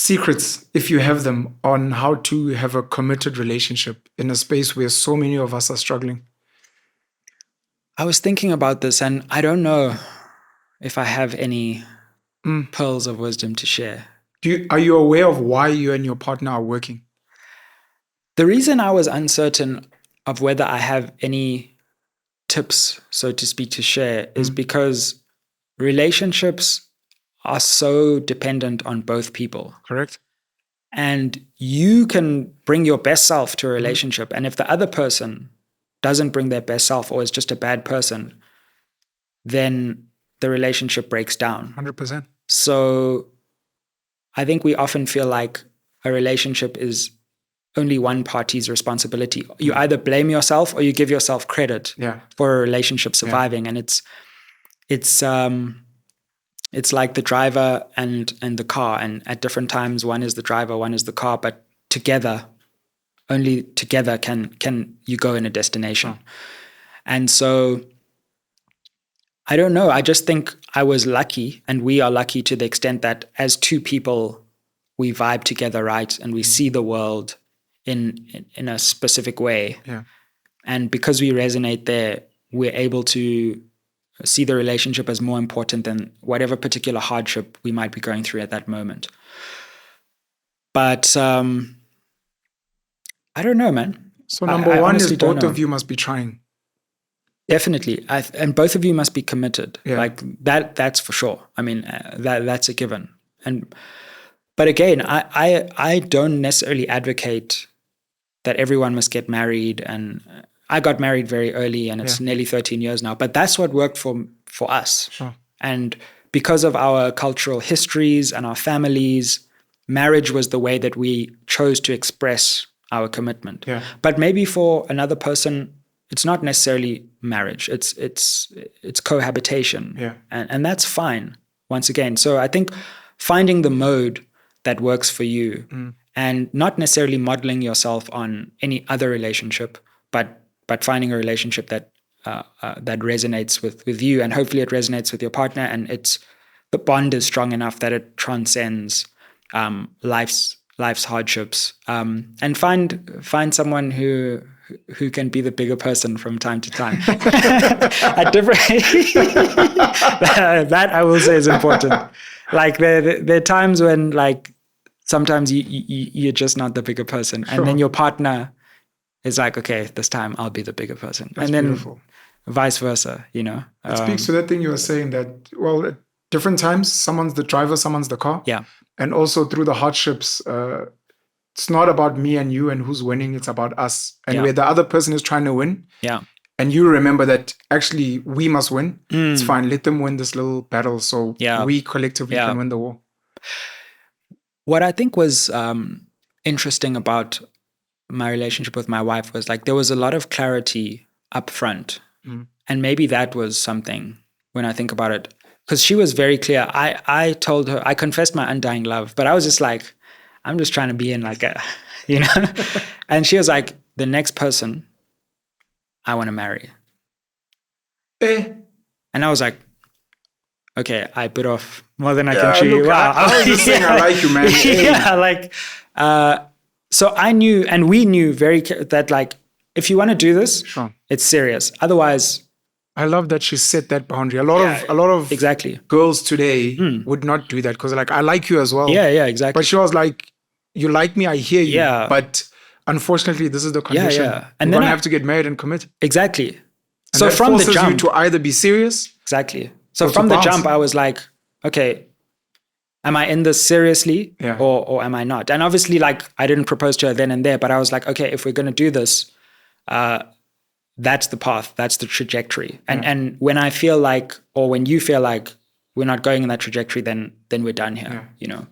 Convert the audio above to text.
secrets, if you have them, on how to have a committed relationship in a space where so many of us are struggling? I was thinking about this, and I don't know if I have any pearls of wisdom to share. Are you aware of why you and your partner are working? The reason I was uncertain of whether I have any tips, so to speak, to share is because relationships are so dependent on both people. Correct. And you can bring your best self to a relationship. And if the other person doesn't bring their best self or is just a bad person, then the relationship breaks down. 100%. So I think we often feel like a relationship is only one party's responsibility. You either blame yourself or you give yourself credit for a relationship surviving. And it's like the driver and the car. And at different times, one is the driver, one is the car, but only together can you go in a destination. And so I don't know. I just think I was lucky, and we are lucky to the extent that as two people, we vibe together, right? And we see the world in a specific way. Yeah. And because we resonate there, we're able to see the relationship as more important than whatever particular hardship we might be going through at that moment. But I don't know, man. So number one is both of you must be trying. Definitely. And both of you must be committed. Yeah. Like that's for sure. I mean, that's a given. But again, I don't necessarily advocate that everyone must get married. And I got married very early, and it's nearly 13 years now. But that's what worked for us. Sure. And because of our cultural histories and our families, marriage was the way that we chose to express our commitment. Yeah. But maybe for another person, it's not necessarily marriage. It's cohabitation. Yeah. And that's fine, once again. So I think finding the mode that works for you and not necessarily modeling yourself on any other relationship, but finding a relationship that resonates with you, and hopefully it resonates with your partner, and the bond is strong enough that it transcends life's hardships, and find someone who can be the bigger person from time to time. At different that I will say is important. Like there are times when like sometimes you're just not the bigger person, and then your partner is like, okay, this time I'll be the bigger person. That's and then beautiful. Vice versa, you know. It speaks to that thing you were saying that, well, at different times, someone's the driver, someone's the car. Yeah. And also through the hardships, it's not about me and you and who's winning, it's about us. And where the other person is trying to win. Yeah. And you remember that actually we must win. It's fine. Let them win this little battle so we collectively can win the war. What I think was interesting about my relationship with my wife was like there was a lot of clarity up front. And maybe that was something when I think about it. Because she was very clear. I told her, I confessed my undying love, but I was just like, I'm just trying to be in like a, you know? And she was like, the next person I want to marry. And I was like, okay, I bit off more than I can chew. Look, wow. I was just saying I like you, man. Yeah, like, so I knew, and we knew that like, if you want to do this, it's serious. Otherwise, I love that she set that boundary. A lot of exactly girls today would not do that because like, I like you as well. Yeah, exactly. But she was like, you like me, I hear you. Yeah. But unfortunately, this is the condition. Yeah. And then I have to get married and commit. Exactly. And so that from the jump, you to either be serious. Exactly. So from the jump, I was like, okay, am I in this seriously or am I not? And obviously, like, I didn't propose to her then and there, but I was like, okay, if we're going to do this, that's the path, that's the trajectory. And when I feel like, or when you feel like we're not going in that trajectory, then we're done here, you know?